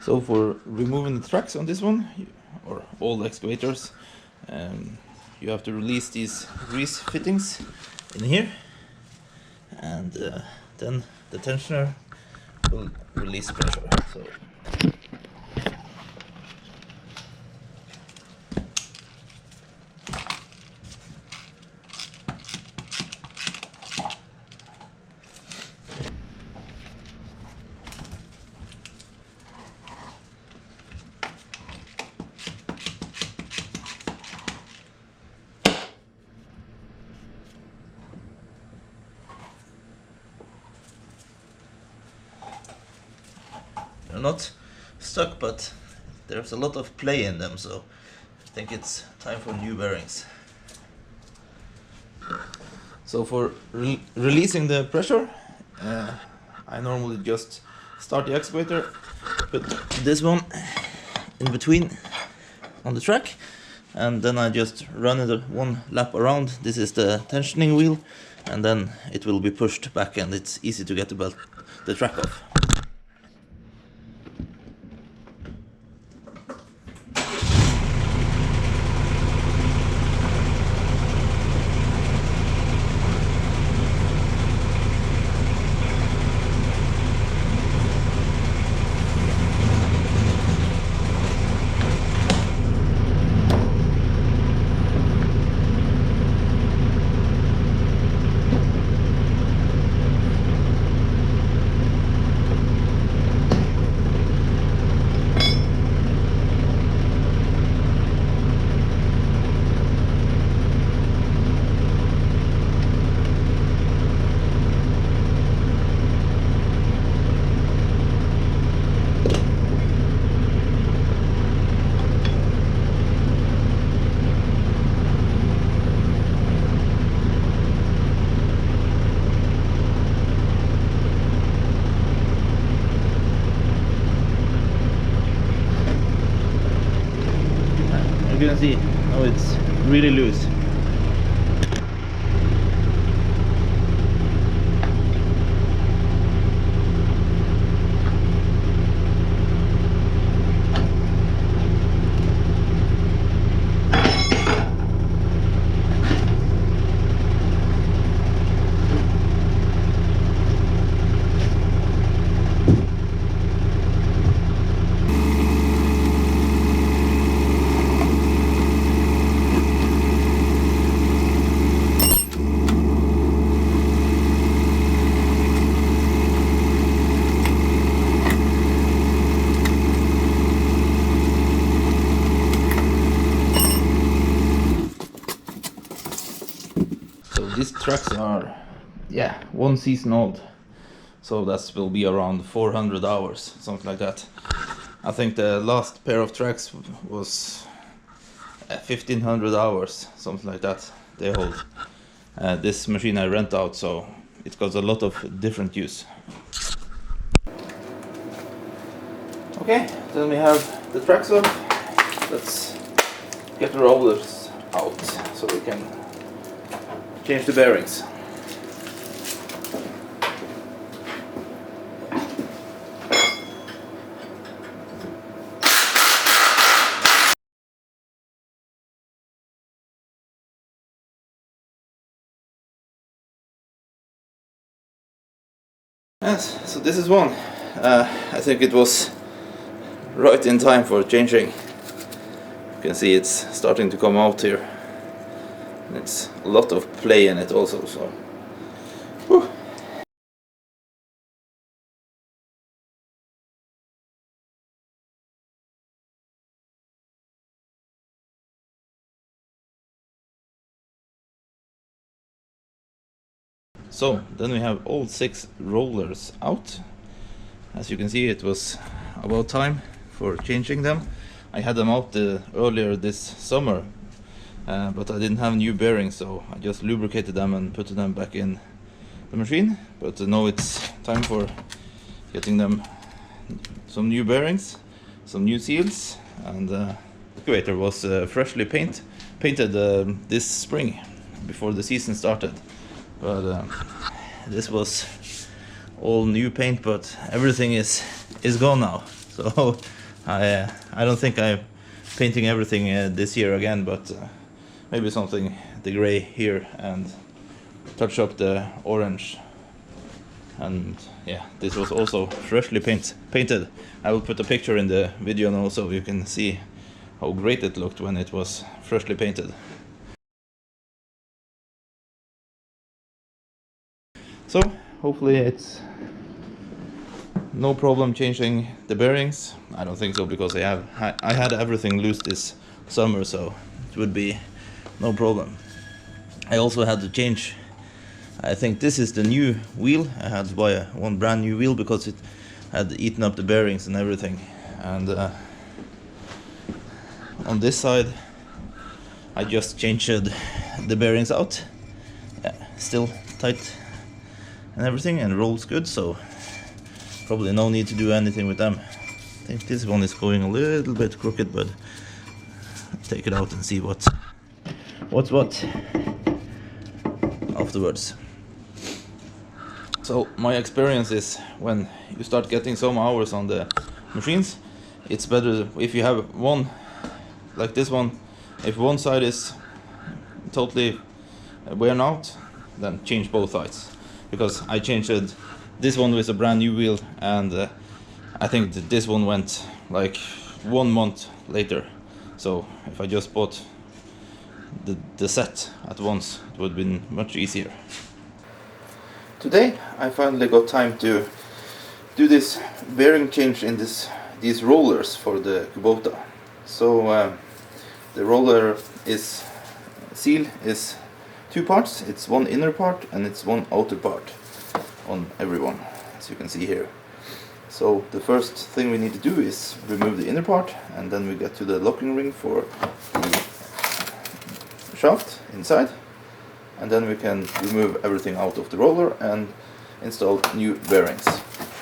So for removing the tracks on this one, or all the excavators, you have to release these grease fittings in here, and then the tensioner will release pressure. So they're not stuck, but there's a lot of play in them, so I think it's time for new bearings. So for releasing the pressure, I normally just start the excavator, put this one in between on the track, and then I just run it one lap around. This is the tensioning wheel, and then it will be pushed back, and it's easy to get the track off. You can see now it's really loose. These trucks are, yeah, 1 season old, so that will be around 400 hours, something like that. I think the last pair of tracks was 1500 hours, something like that they hold. This machine I rent out, so it got a lot of different use. Okay, then we have the tracks off. Let's get the rollers out so we can change the bearings. Yes, so this is one. I think it was right in time for changing. You can see it's starting to come out here. It's a lot of play in it also, so whew. So then we have all 6 rollers out. As you can see, it was about time for changing them. I had them out earlier this summer, but I didn't have new bearings, so I just lubricated them and put them back in the machine. But now it's time for getting them some new bearings, some new seals, and the excavator was freshly painted this spring before the season started. But this was all new paint, but everything is gone now. So I don't think I'm painting everything this year again, but maybe something the gray here and touch up the orange. And yeah, this was also freshly painted. I will put a picture in the video now so you can see how great it looked when it was freshly painted. So hopefully it's no problem changing the bearings. I don't think so, because I had everything loose this summer, so it would be no problem. I also had to change, I think this is the new wheel. I had to buy one brand new wheel because it had eaten up the bearings and everything. And on this side I just changed the bearings out. Yeah, still tight and everything, and rolls good, so probably no need to do anything with them. I think this one is going a little bit crooked, but I'll take it out and see what's what afterwards. So my experience is, when you start getting some hours on the machines, it's better if you have one like this one. If one side is totally worn out, then change both sides, because I changed this one with a brand new wheel, and I think that this one went like 1 month later. So if I just bought the set at once, it would have been much easier. Today I finally got time to do this bearing change in these rollers for the Kubota. So the roller seal is 2 parts. It's one inner part and it's one outer part on every one, as you can see here. So the first thing we need to do is remove the inner part, and then we get to the locking ring for the shaft inside, and then we can remove everything out of the roller and install new bearings.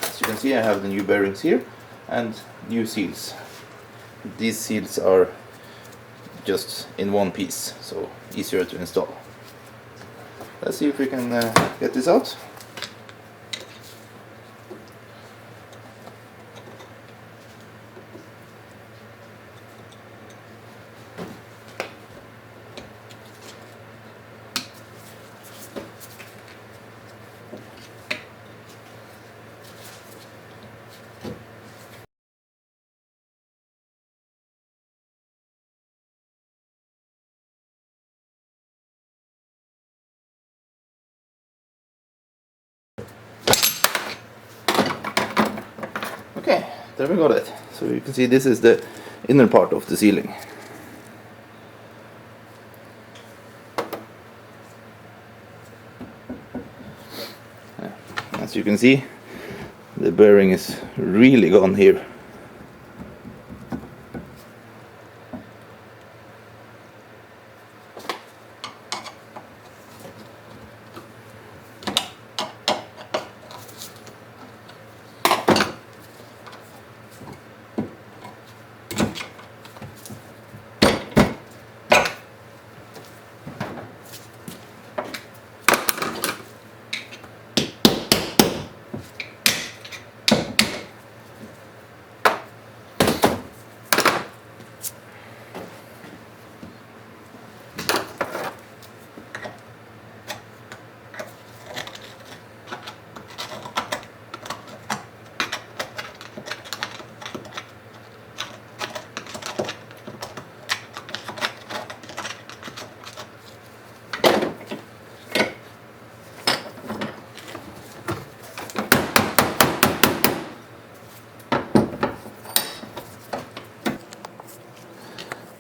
As you can see, I have the new bearings here and new seals. These seals are just in one piece, so easier to install. Let's see if we can get this out. Okay, there we got it. So you can see this is the inner part of the ceiling. As you can see, the bearing is really gone here.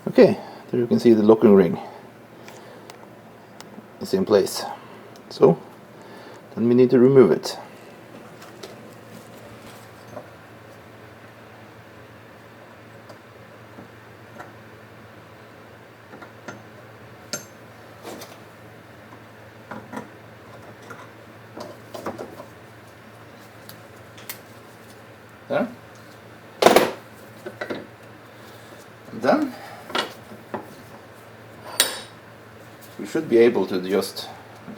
Okay, there you can see the locking ring is in place. So then we need to remove it. There. And then we should be able to just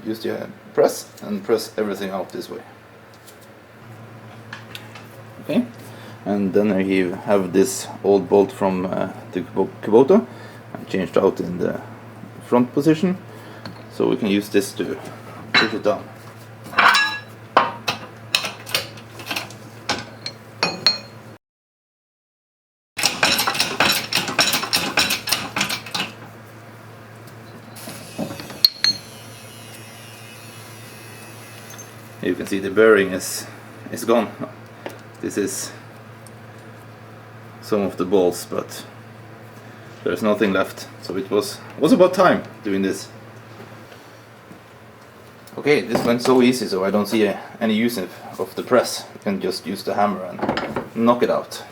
use the press and press everything out this way. Okay, And then you have this old bolt from the Kubota changed out in the front position, so we can use this to push it down. You can see the bearing is gone. This is some of the bolts, but there's nothing left, so it was about time doing this. Okay, this went so easy, so I don't see any use of the press. You can just use the hammer and knock it out.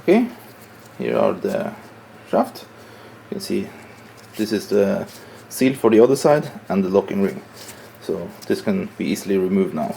Okay, here are the shaft. You can see this is the seal for the other side and the locking ring. So this can be easily removed now.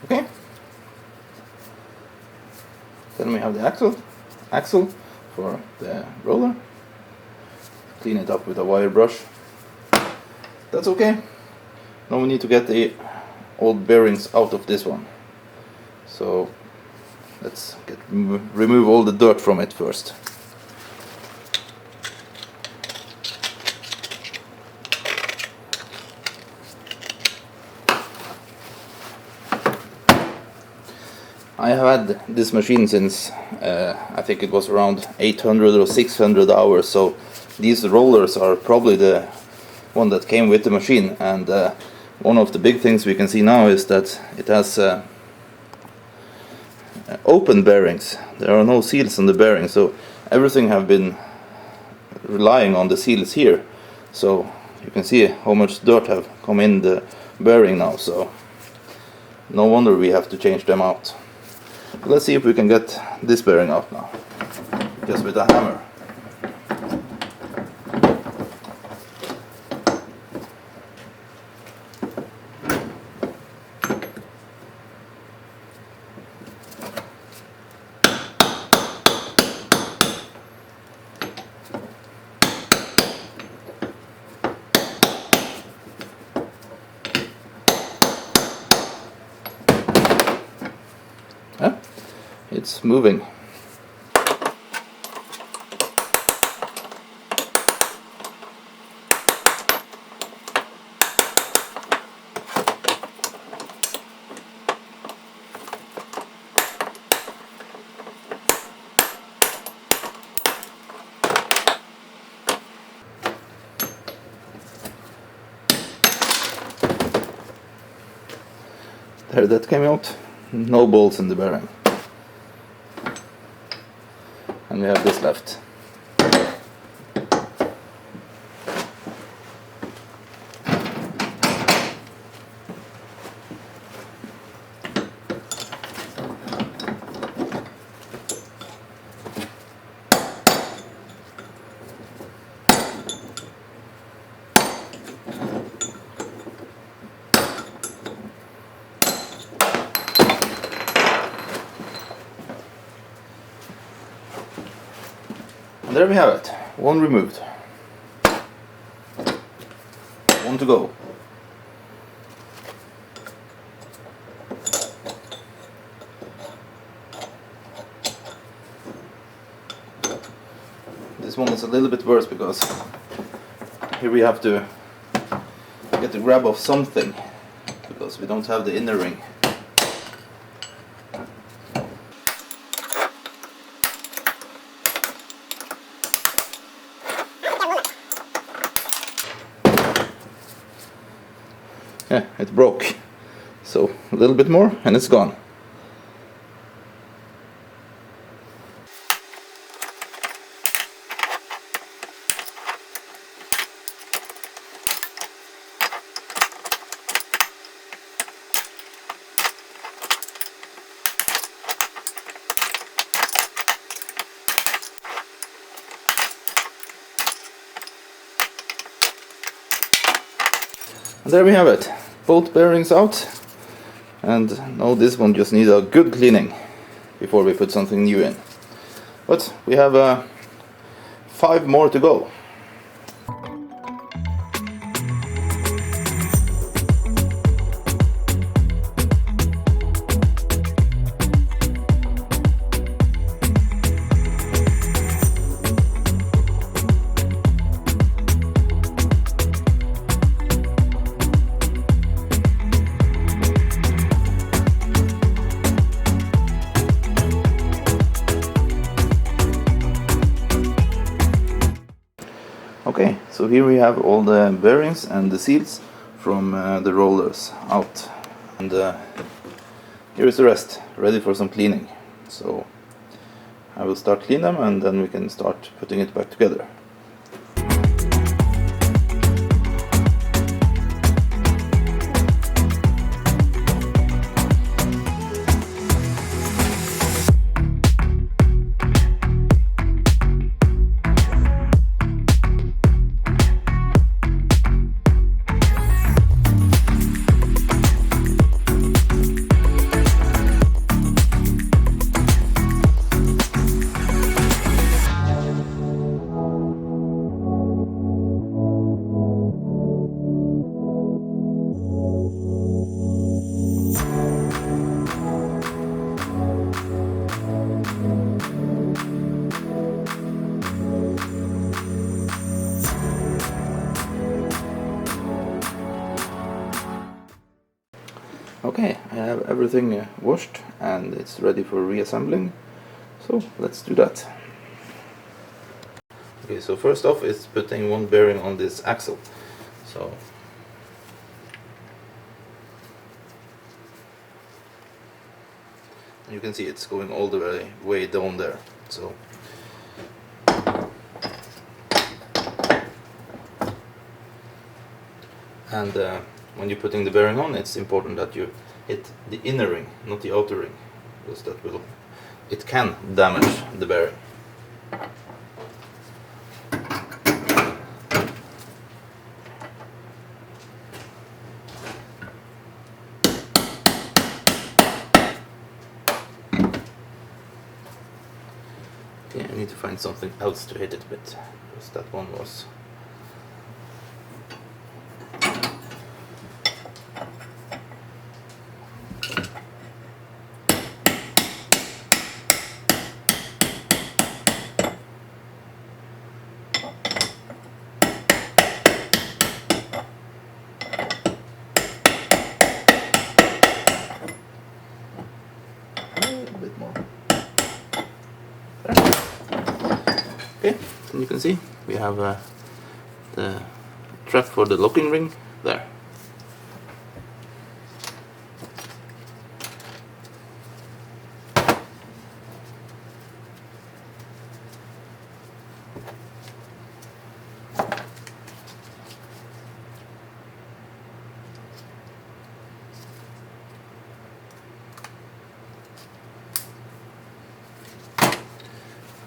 Okay. Then we have the axle for the roller. Clean it up with a wire brush. That's okay. Now we need to get the old bearings out of this one. So let's remove all the dirt from it first. I have had this machine since I think it was around 800 or 600 hours, so these rollers are probably the one that came with the machine. And one of the big things we can see now is that it has open bearings. There are no seals on the bearing, so everything have been relying on the seals here. So you can see how much dirt have come in the bearing now, so no wonder we have to change them out. Let's see if we can get this bearing out now, just with a hammer. Yeah, it's moving. There, that came out. No bolts in the bearing. And we have this left. And there we have it, one removed, one to go. This one is a little bit worse because here we have to get the grab of something to we don't have the inner ring. Yeah, it broke. So a little bit more and it's gone. And there we have it, both bearings out, and now this one just needs a good cleaning before we put something new in. But we have 5 more to go. Okay, so here we have all the bearings and the seals from the rollers out, and here is the rest, ready for some cleaning. So I will start clean them and then we can start putting it back together. Okay, I have everything washed and it's ready for reassembling, so let's do that. Okay, so first off is putting one bearing on this axle. So you can see it's going all the way down there. So and when you're putting the bearing on, it's important that you hit the inner ring, not the outer ring, because it can damage the bearing. Okay, I need to find something else to hit it with, because that one was... Okay, and you can see we have the trap for the locking ring there.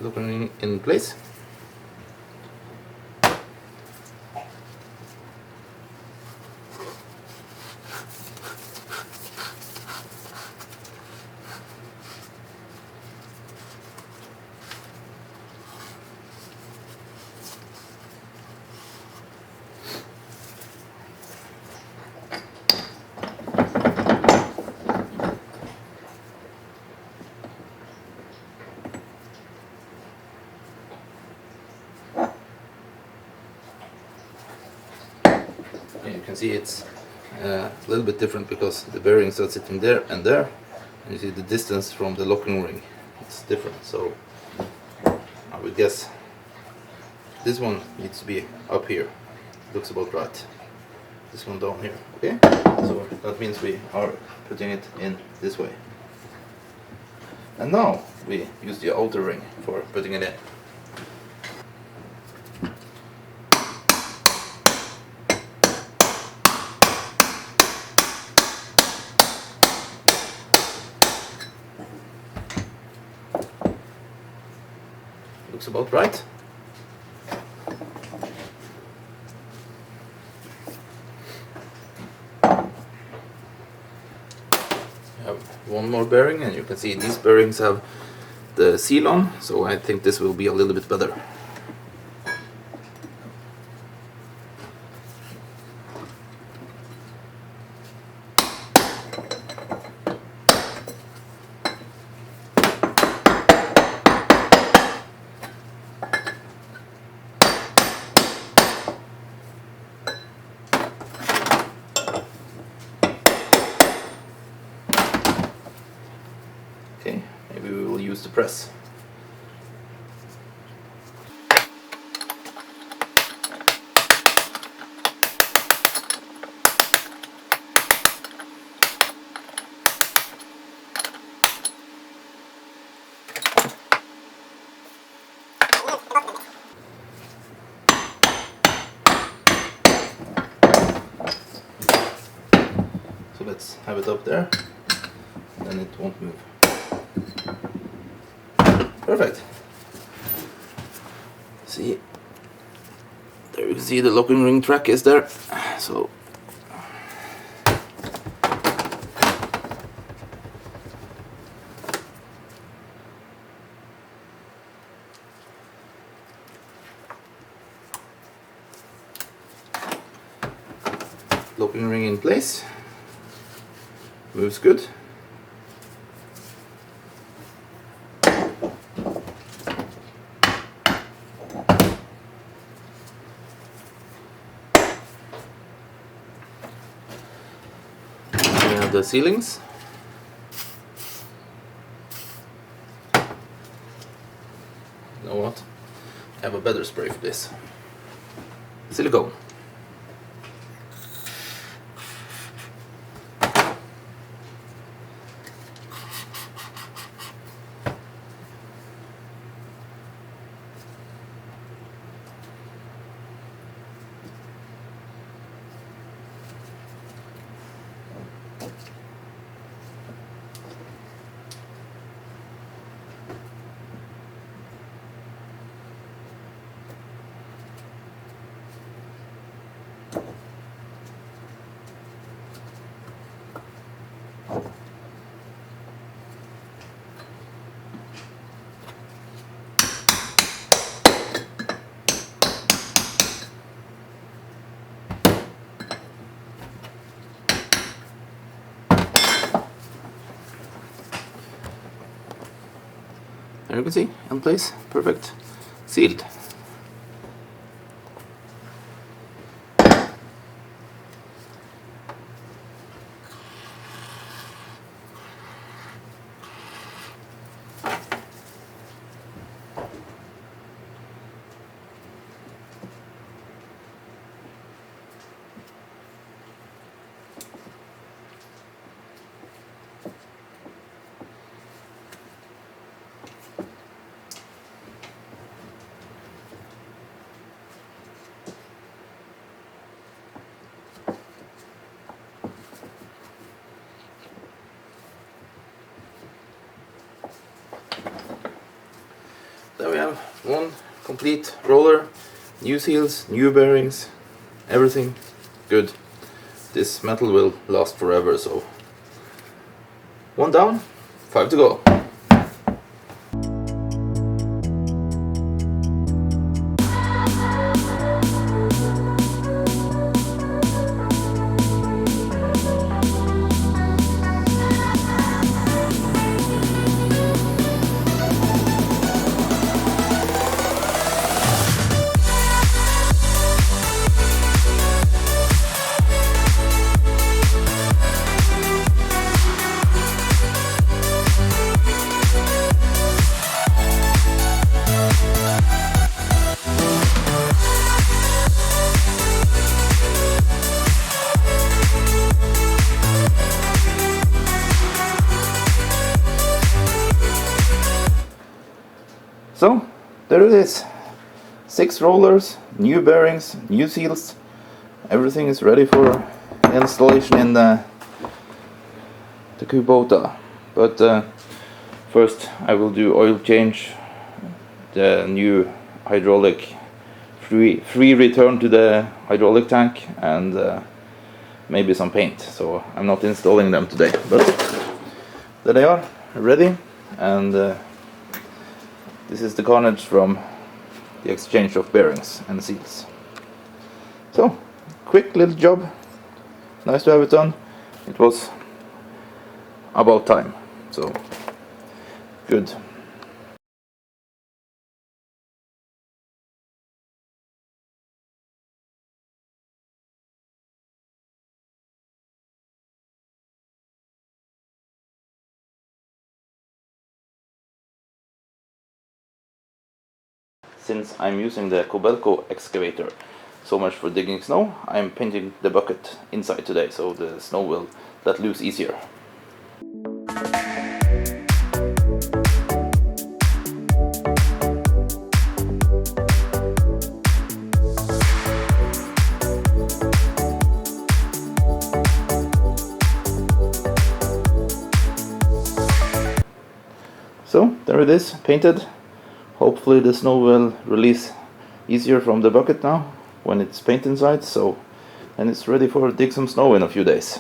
Locking ring in place. You can see it's a little bit different because the bearings are sitting there and there, and you see the distance from the locking ring, it's different. So I would guess this one needs to be up here. Looks about right. This one down here. Okay, so that means we are putting it in this way. And now we use the outer ring for putting it in. Looks about right. Have one more bearing, and you can see these bearings have the seal on, so I think this will be a little bit better. Okay, maybe we will use the press. So let's have it up there, then it won't move. Perfect. See, there you can see the locking ring track is there. So locking ring in place. Moves good. The ceilings. You know what? I have a better spray for this. Silicone. There you can see, in place, perfect, sealed. There we have one complete roller, new seals, new bearings, everything good. This metal will last forever, so one down, 5 to go. So there it is. 6 rollers, new bearings, new seals. Everything is ready for installation in the Kubota. But first I will do oil change, the new hydraulic free return to the hydraulic tank, and maybe some paint. So I'm not installing them today, but there they are, ready. And this is the carnage from the exchange of bearings and seals. So quick little job, nice to have it done. It was about time, so good. Since I'm using the Kubota excavator so much for digging snow, I'm painting the bucket inside today, so the snow will let loose easier. So there it is, painted. Hopefully the snow will release easier from the bucket now when it's paint inside, so then it's ready for dig some snow in a few days.